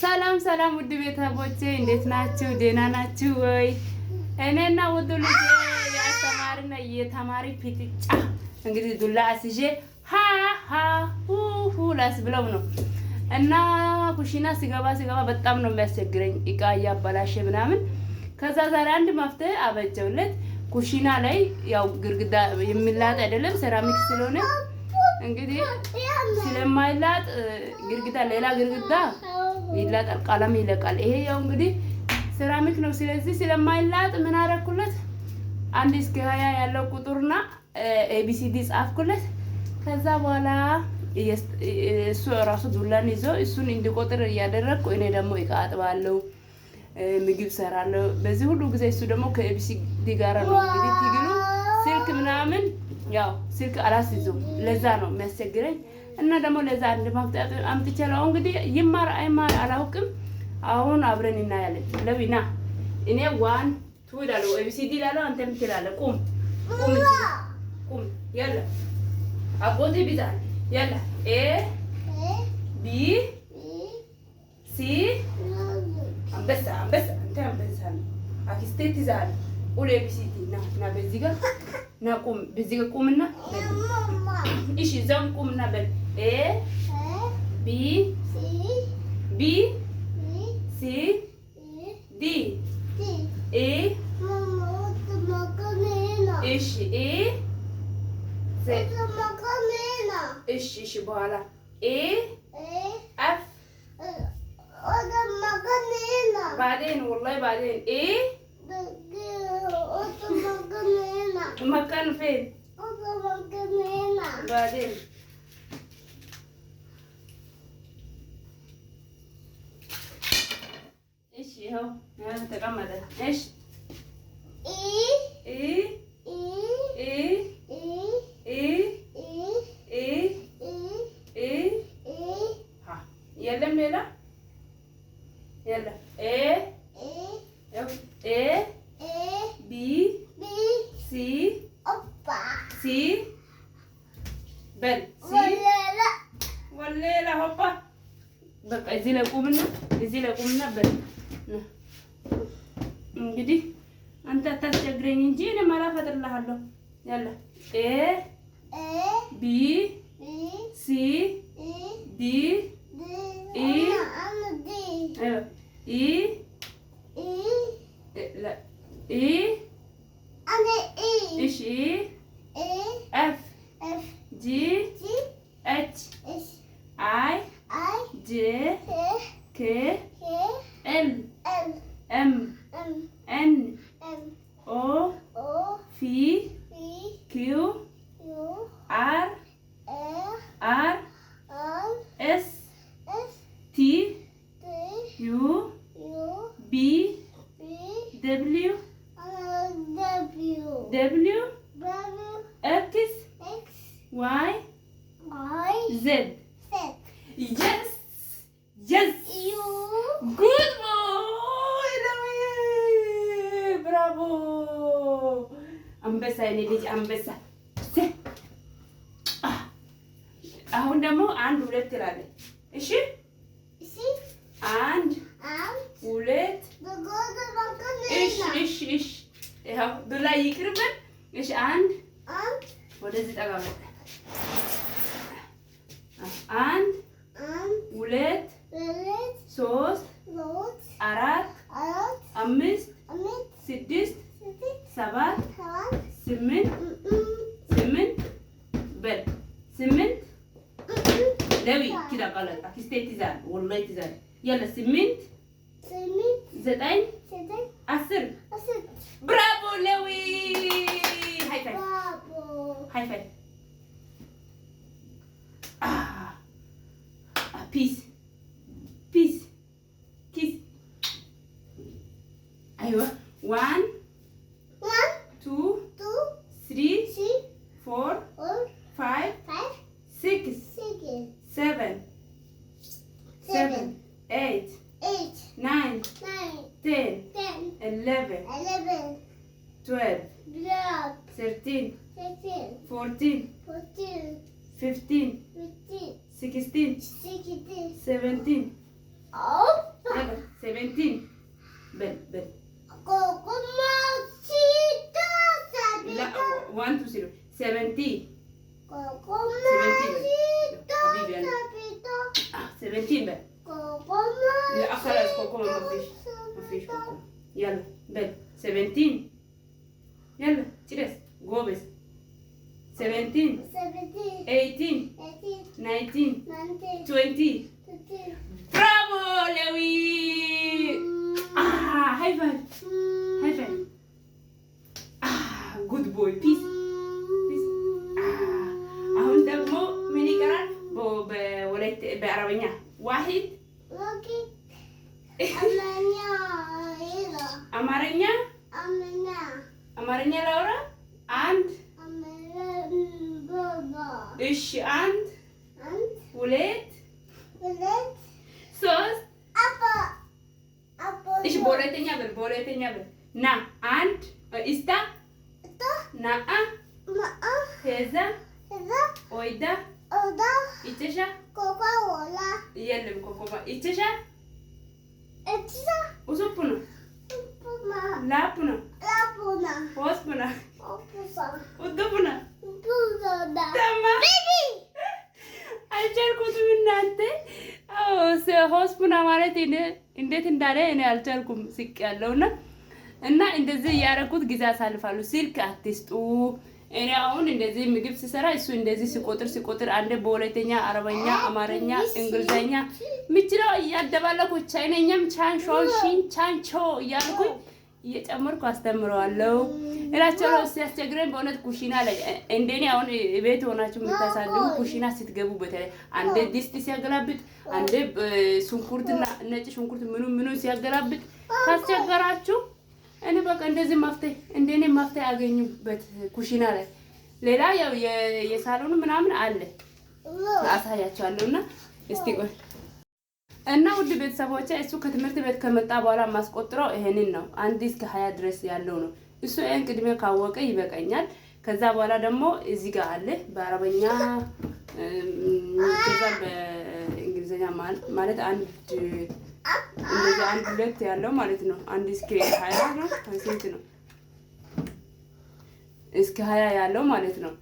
ሰላም ሰላም ውድ ቤተሰቦቼ እንዴት ናችሁ? ደህና ናችሁ ወይ? እኔና ውድ ልጅ ያስተማሪና የተማሪ ፍጥጫ እንግዲህ ዱላ አስይዤ ሁ ላስ ብለው ነው እና ኩሽና ሲገባ በጣም ነው የሚያስቸግረኝ እቃ እያበላሸ ምናምን። ከዛ ዛሬ አንድ መፍትሄ አበጀውለት። ኩሽና ላይ ያው ግርግዳ የሚላጥ አይደለም ሴራሚክ ስለሆነ እንግዲህ ስለማይላጥ ግርግዳ ሌላ ግርግዳ ይላጣል፣ ቀለም ይለቃል። ይሄ ያው እንግዲህ ሴራሚክ ነው። ስለዚህ ስለማይላጥ ምን አደረኩለት? አንድ እስከ 20 ያለው ቁጥርና ኤቢሲዲ ጻፍኩለት። ከዛ በኋላ እሱ ራሱ ዱላን ይዞ እሱን እንዲቆጥር እያደረግኩ እኔ ደግሞ እቃ አጥባለሁ፣ ምግብ ሰራለሁ። በዚህ ሁሉ ጊዜ እሱ ደግሞ ከኤቢሲዲ ጋር ነው እንግዲህ ትግሉ። ስልክ ምናምን ያው ስልክ አላስይዞም፣ ለዛ ነው የሚያስቸግረኝ። እና ደግሞ ለዛ አንድ ማፍጣት አምጥቻለሁ። እንግዲህ ይማር አይማር አላውቅም። አሁን አብረን እናያለን። ለዊና እኔ 1 2 እላለሁ፣ ኤቢሲዲ እላለሁ፣ አንተም ትላለህ። ቁም ያለ አጎቴ ቢዛል ያለ ኤ ቢ ሲ አንበሳ አንተ አንበሳ አክስቴ ትይዛል። ቁል ኤቢሲዲ ና በዚህ ጋር ና ቁም፣ በዚህ ጋር ቁምና እሺ፣ እዛም ቁምና በል ኤ ቢ ሲ ዲ ኤ እሺ ኤ እሺ በኋላ ኤ ኤፍ بعدين والله بعدين ايه مكان فين بعدين ايش اهو تقمد ايش ايه ها يلا ميلا يلا A B C بل سي ولا هوبا በቃ እዚህ ላይ ቁምና በል እንግዲህ አንተ አታስቸግረኝ እንጂ እኔ ማላፈጥልሃለሁ። ያለ A B C D E ايش اف جي اتش اي جي كي ال ام ان او في كيو ار اس تي يو بي W X Y Z. Yes. Good boy. Bravo. አንበሳ የኔ ልጅ አንበሳ። አሁን ደግሞ 1 2 ትላለህ። እሺ 1 2 እሺ ይኸው ዱላ ይቅርብን። እሺ 1 ወደዚህ ጠጋ በል። 1 2 3 4 5 6 7 8 በል 8 ለዊ ኪዳ ቀለጣ ክስቴት ይዛል ወላሂ ትዛል ያለ 8 9 10 ብራቮ ለዊ ሃይ ፋይቭ ፒስ ኪስ አይዋ 1 2 3 4 5 6 7 8 9 10 11 12 13 14 15 16 17 17 بل لا 1 2 3 17 17 بل لا خلاص كوكو ما فيش كوكو يلا بل 17 يلا تريس غوبس 17 18 19 20 برافو لوي هاي فايف good boy peace አሁን ደግሞ ምን ይቀራል በወለተ በአረበኛ ዋሂድ አማርኛ ላውራ አንድ እሺ አንድ ሁለት ሶስት እሺ በሁለተኛ በል ና አንድ ኢስታ ናአ ከዛ ኦይዳ ኢቸሻ ኮኮላ የለም ኮኮባ ኢቸሻ ኡሱፑና ላፑና ሆስፑና ኡዱፑና ተማ አልቻልኩትም እናንተ ሆስፑና ማለት እንዴት እንዳለ እኔ አልቻልኩም ስቄያለሁና እና እንደዚህ እያደረኩት ጊዜ አሳልፋሉ። ስልክ አትስጡ። እኔ አሁን እንደዚህ ምግብ ሲሰራ እሱ እንደዚህ ሲቆጥር አንዴ በሁለተኛ አረበኛ፣ አማርኛ፣ እንግሊዘኛ ምችለው እያደባለኩ ቻይነኛም ቻንሾንሺን ቻንቾ እያልኩኝ እየጨመርኩ አስተምረዋለሁ እላቸዋለሁ። ሲያስቸግረኝ በእውነት ኩሽና ላይ እንደኔ አሁን ቤት ሆናችሁ የምታሳድጉ ኩሽና ስትገቡ በተለይ አንዴ ድስት ሲያገላብጥ አንዴ ሽንኩርትና ነጭ ሽንኩርት ምኑ ሲያገላብጥ ካስቸገራችሁ እኔ በቃ እንደዚህ እንደኔ መፍትሄ አገኙበት ኩሽና ላይ። ሌላ ያው የሳሎኑ ምናምን አለ አሳያቸዋለሁና እስቲ ቆይ እና ውድ ቤተሰቦቼ እሱ ከትምህርት ቤት ከመጣ በኋላ ማስቆጥረው ይሄንን ነው 1 እስከ 20 ድረስ ያለው ነው። እሱ ይሄን ቅድሜ ካወቀ ይበቃኛል። ከዛ በኋላ ደግሞ እዚህ ጋር አለ በአረበኛ ከዛ በእንግሊዘኛ ማለት እንደዚህ 1 2 ያለው ማለት ነው። 1 እስከ 20 ነው። ስንት ነው? እስከ 20 ያለው ማለት ነው።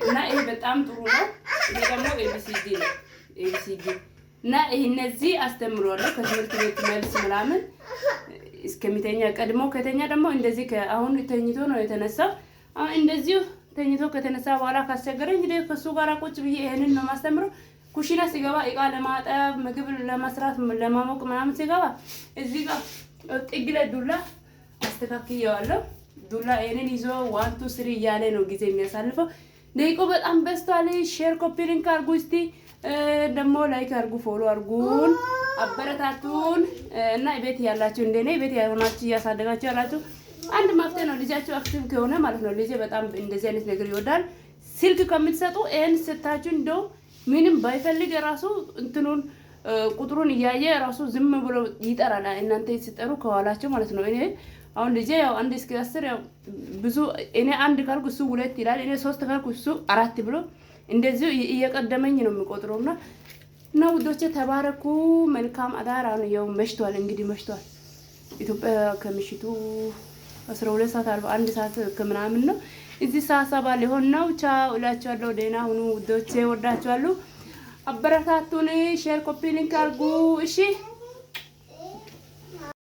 እና ይሄ በጣም ጥሩ ነው። ይሄ ደግሞ ኤቢሲዲ ነው። ኤቢሲዲ እና ይሄ እነዚህ አስተምሯለሁ ከትምህርት ቤት መልስ ምናምን እስከሚተኛ ቀድሞ ከተኛ ደግሞ እንደዚህ አሁን ተኝቶ ነው የተነሳው። አሁን እንደዚህ ተኝቶ ከተነሳ በኋላ ካስቸገረኝ እንግዲህ ከሱ ጋር ቁጭ ብዬ ይሄንን ነው ማስተምረው። ኩሽና ሲገባ እቃ ለማጠብ ምግብ ለመስራት ለማሞቅ ምናምን ሲገባ እዚህ ጋር ጥግ ላይ ዱላ አስተካክየዋለሁ። ዱላ ይሄንን ይዞ 1 2 3 እያለ ነው ጊዜ የሚያሳልፈው። ደቂቆ በጣም በስቷል። ሼር ኮፒ ሊንክ አድርጉ እስቲ ደግሞ ላይክ አድርጉ፣ ፎሎ አድርጉን፣ አበረታቱን እና ቤት ያላችሁ እንደኔ ቤት ያሆናችሁ እያሳደጋችሁ ያላችሁ አንድ መፍትሄ ነው። ልጃችሁ አክቲቭ ከሆነ ማለት ነው። ልጄ በጣም እንደዚህ አይነት ነገር ይወዳል። ስልክ ከምትሰጡ ይሄን ስታችሁ እንደው ምንም ባይፈልግ ራሱ እንትኑን ቁጥሩን እያየ ራሱ ዝም ብሎ ይጠራል። እናንተ ሲጠሩ ከኋላችሁ ማለት ነው። እኔ አሁን ልጄ ያው 1 እስከ 10 ያው ብዙ እኔ 1 ካልኩ እሱ 2 ይላል። እኔ 3 ካልኩ እሱ 4 ብሎ እንደዚህ እየቀደመኝ ነው የሚቆጥረውና እና ውዶቼ ተባረኩ። መልካም አዳር። አሁን ያው መሽቷል፣ እንግዲህ መሽቷል። ኢትዮጵያ ከምሽቱ 12 ሰዓት 41 ሰዓት ከምናምን ነው። እዚህ ሰዓት 7 ሊሆን ነው። ቻው እላችኋለሁ። ደህና ሁኑ ውዶቼ፣ ወዳችኋለሁ። አበረታቱን። ሼር ኮፒ ሊንክ አድርጉ እሺ።